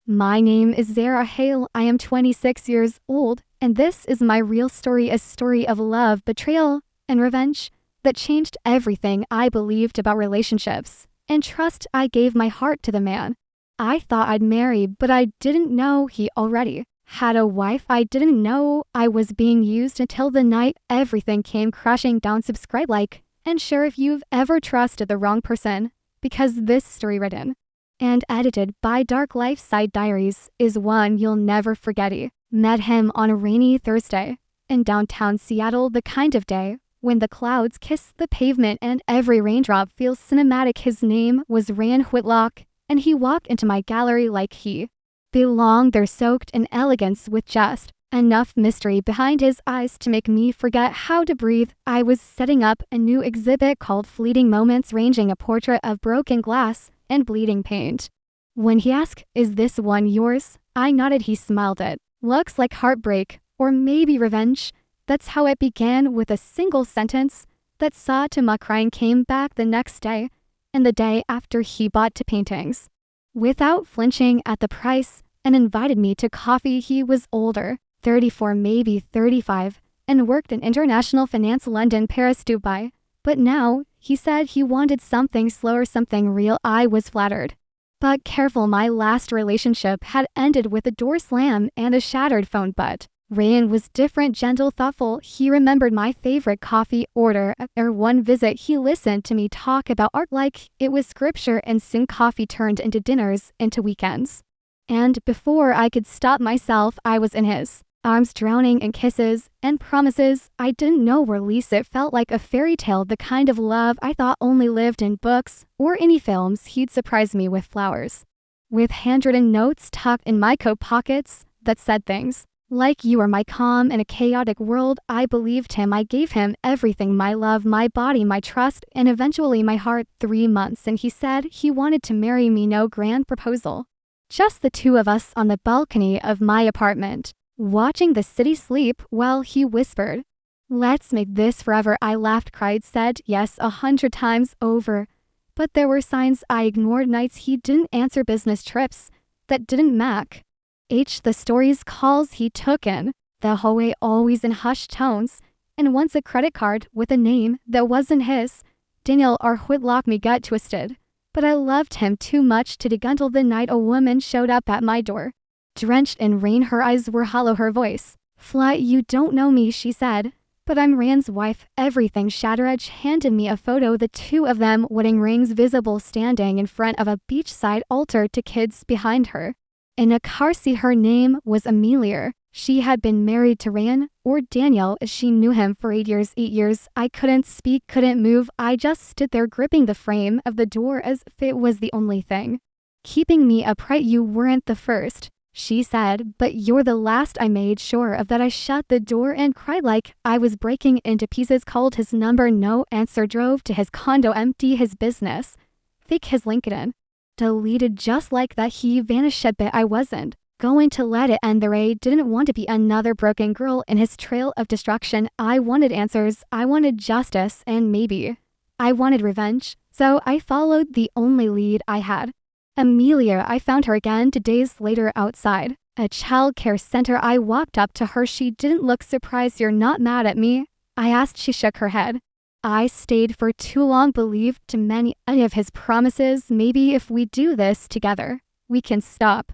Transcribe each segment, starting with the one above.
My name is Zara Hale. I am 26 years old, and this is my real story, a story of love, betrayal, and revenge that changed everything I believed about relationships and trust. I gave my heart to the man I thought I'd marry, but I didn't know he already had a wife. I didn't know I was being used until the night everything came crashing down. Subscribe, like, and share if you've ever trusted the wrong person, because this story written and edited by Dark Lifeside Diaries is one you'll never forget. I met him on a rainy Thursday in downtown Seattle, the kind of day when the clouds kiss the pavement and every raindrop feels cinematic. His name was Ryan Whitlock, and he walked into my gallery like he belonged there, soaked in elegance with just enough mystery behind his eyes to make me forget how to breathe. I was setting up a new exhibit called Fleeting Moments, ranging a portrait of broken glass and bleeding paint. When he asked, "Is this one yours?" I nodded. He smiled. "It looks like heartbreak, or maybe revenge." That's how it began, with a single sentence that saw to my crying. Came back the next day and the day after. He bought 2 paintings without flinching at the price and invited me to coffee. He was older, 34, maybe 35, and worked in international finance, London, Paris, Dubai. But now, he said he wanted something slower, something real. I was flattered, but careful. My last relationship had ended with a door slam and a shattered phone, but Ryan was different, gentle, thoughtful. He remembered my favorite coffee order. After one visit, he listened to me talk about art like it was scripture, and soon coffee turned into dinners, into weekends. And before I could stop myself, I was in his arms, drowning in kisses and promises I didn't know were least. It felt like a fairy tale, the kind of love I thought only lived in books or any films. He'd surprise me with flowers, with handwritten notes tucked in my coat pockets that said things like, "You are my calm in a chaotic world." I believed him. I gave him everything: my love, my body, my trust, and eventually my heart. 3 months, and he said he wanted to marry me. No grand proposal, just the two of us on the balcony of my apartment, watching the city sleep while he whispered, "Let's make this forever." I laughed, cried, said yes 100 times over. But there were signs I ignored: nights he didn't answer, business trips that didn't match the stories, calls he took in the hallway, always in hushed tones, and once a credit card with a name that wasn't his. Daniel R. Whitlock. Me got twisted, but I loved him too much to degundle. The night a woman showed up at my door, drenched in rain. Her eyes were hollow, her voice flat. "You don't know me," she said, "but I'm Rand's wife." Everything shattered. Handed me a photo, the two of them, wedding rings visible, standing in front of a beachside altar to kids behind her in a car seat. Her name was Emilia. She had been married to Ryan, or Daniel, as she knew him, for 8 years. 8 years. I couldn't speak, couldn't move. I just stood there, gripping the frame of the door as if it was the only thing keeping me upright. "You weren't the first," she said, "but you're the last." I made sure of that. I shut the door and cried like I was breaking into pieces. Called his number, no answer. Drove to his condo, empty. His business, fake. His LinkedIn, deleted. Just like that, he vanished. But I wasn't going to let it end there. I didn't want to be another broken girl in his trail of destruction. I wanted answers. I wanted justice, and maybe I wanted revenge. So I followed the only lead I had. Emilia. I found her again 2 days later outside a child care center. I walked up to her. She didn't look surprised. "You're not mad at me?" I asked. She shook her head. "I stayed for too long, believed too many of his promises. Maybe if we do this together, we can stop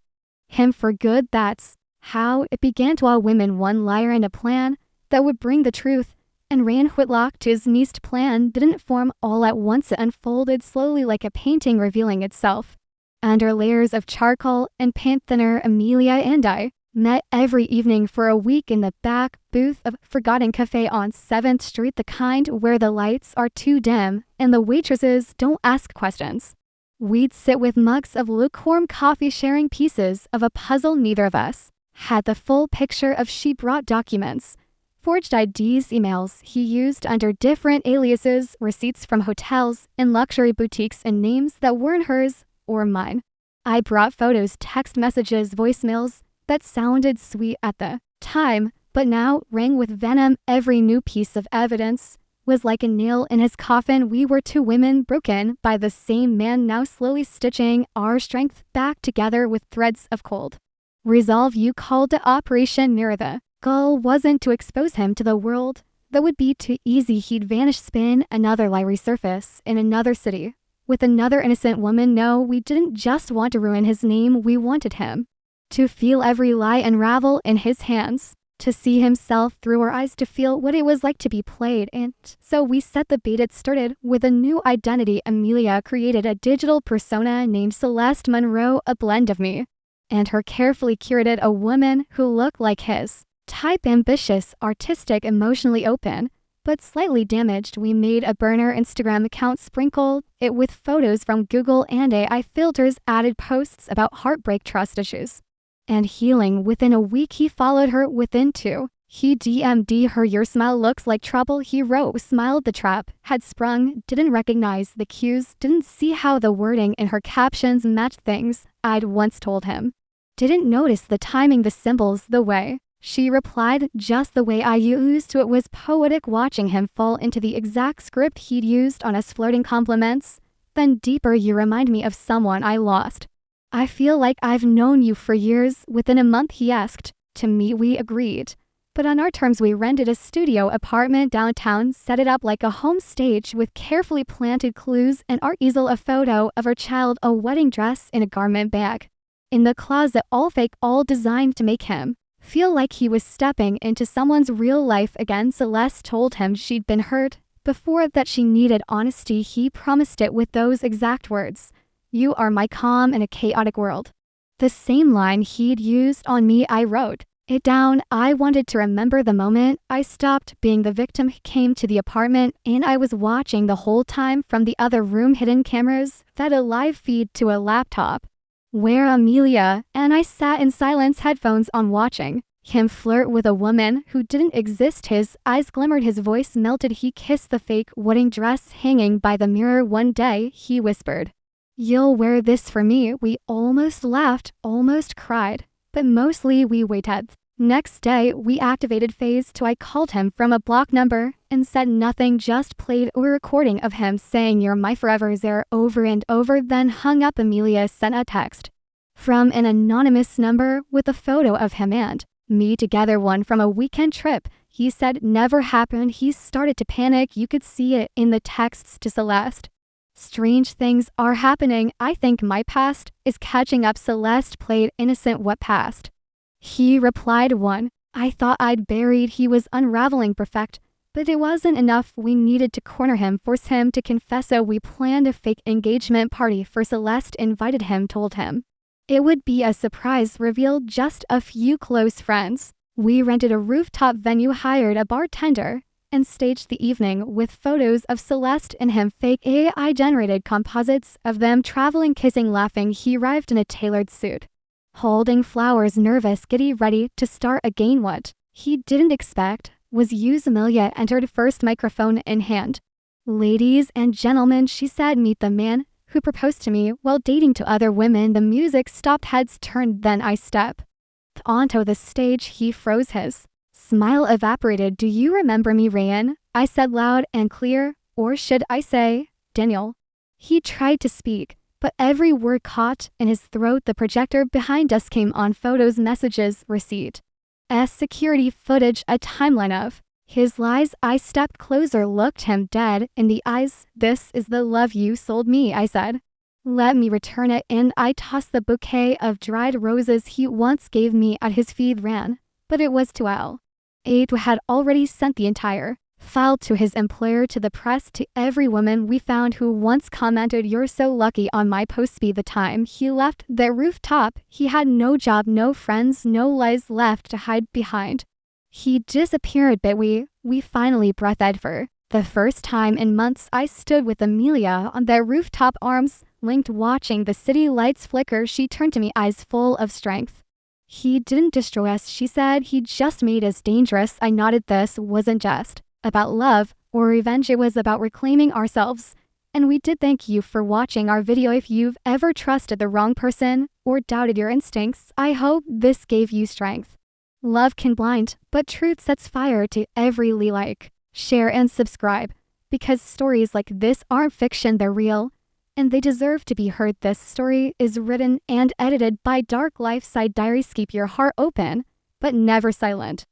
him for good." That's how it began. 12 women, one liar, and a plan that would bring the truth and Ryan Whitlock to his knees. Plan didn't form all at once. It unfolded slowly, like a painting revealing itself under layers of charcoal and paint thinner. Emilia and I met every evening for a week in the back booth of Forgotten Cafe on 7th Street, the kind where the lights are too dim and the waitresses don't ask questions. We'd sit with mugs of lukewarm coffee, sharing pieces of a puzzle neither of us had the full picture of. She brought documents, forged IDs, emails he used under different aliases, receipts from hotels and luxury boutiques, and names that weren't hers or mine. I brought photos, text messages, voicemails that sounded sweet at the time, but now rang with venom. Every new piece of evidence was like a nail in his coffin. We were two women broken by the same man, now slowly stitching our strength back together with threads of cold resolve. You called it Operation Mirror. The goal wasn't to expose him to the world. That would be too easy. He'd vanish, spin another lie, resurface in another city with another innocent woman. No, we didn't just want to ruin his name. We wanted him to feel every lie unravel in his hands, to see himself through our eyes, to feel what it was like to be played. And so we set the bait. It started with a new identity. Emilia created a digital persona named Celeste Monroe, a blend of me and her, carefully curated a woman who looked like his type: ambitious, artistic, emotionally open, but slightly damaged. We made a burner Instagram account, sprinkled it with photos from Google and AI filters, added posts about heartbreak, trust issues, and healing. Within a week, he followed her. Within 2, he DM'd her, your smile looks like trouble. He wrote, smiled. The trap had sprung, didn't recognize the cues, didn't see how the wording in her captions matched things I'd once told him. Didn't notice the timing, the symbols, the way she replied, just the way I used to. It was poetic watching him fall into the exact script he'd used on us, flirting compliments. Then deeper, you remind me of someone I lost. I feel like I've known you for years. Within a month, he asked to meet. We agreed, but on our terms. We rented a studio apartment downtown, set it up like a home stage with carefully planted clues, an art easel, a photo of our child, a wedding dress in a garment bag in the closet, all fake, all designed to make him feel like he was stepping into someone's real life again. Celeste told him she'd been hurt before, that she needed honesty. He promised it with those exact words: you are my calm in a chaotic world. The same line he'd used on me. I wrote it down. I wanted to remember the moment I stopped being the victim. He came to the apartment and I was watching the whole time from the other room. Hidden cameras fed a live feed to a laptop where Emilia and I sat in silence, headphones on, watching him flirt with a woman who didn't exist. His eyes glimmered, his voice melted. He kissed the fake wedding dress hanging by the mirror. One day, he whispered, you'll wear this for me. We almost laughed, almost cried, but mostly we waited. Next day, we activated phase 2. I called him from a block number and said nothing, just played a recording of him saying you're my forever there over and over, then hung up. Emilia sent a text from an anonymous number with a photo of him and me together, one from a weekend trip. He said never happened. He started to panic. You could see it in the texts to Celeste. Strange things are happening. I think my past is catching up. Celeste played innocent. What past? He replied, one I thought I'd buried. He was unraveling. Perfect. But it wasn't enough. We needed to corner him, force him to confess. So we planned a fake engagement party for Celeste, invited him, told him it would be a surprise, revealed just a few close friends. We rented a rooftop venue, hired a bartender, and staged the evening with photos of Celeste and him, fake AI-generated composites of them traveling, kissing, laughing. He arrived in a tailored suit, holding flowers, nervous, giddy, ready to start again. What he didn't expect was use. Emilia entered, first microphone in hand. Ladies and gentlemen, she said, meet the man who proposed to me while dating 2 other women. The music stopped, heads turned, then I stepped onto the stage. He froze, his smile evaporated. Do you remember me, Ryan? I said loud and clear. Or should I say, Daniel? He tried to speak, but every word caught in his throat. The projector behind us came on, photos, messages, receipt, security footage, a timeline of his lies. I stepped closer, looked him dead in the eyes. This is the love you sold me, I said. Let me return it. And I tossed the bouquet of dried roses he once gave me at his feet. Ran, but it was too late. Aid had already sent the entire file to his employer, to the press, to every woman we found who once commented, you're so lucky, on my post. By the time he left the rooftop, he had no job, no friends, no lies left to hide behind. He disappeared, but we finally breathed. For the first time in months, I stood with Emilia on the rooftop, arms linked, watching the city lights flicker. She turned to me, eyes full of strength. He didn't destroy us, she said. He just made us dangerous. I nodded. This wasn't just about love or revenge. It was about reclaiming ourselves. And we did. Thank you for watching our video. If you've ever trusted the wrong person or doubted your instincts, I hope this gave you strength. Love can blind, but truth sets fire to every lie. Like share, and subscribe, because stories like this aren't fiction, they're real, and they deserve to be heard. This story is written and edited by Dark Lifeside Diaries. Keep your heart open, but never silent.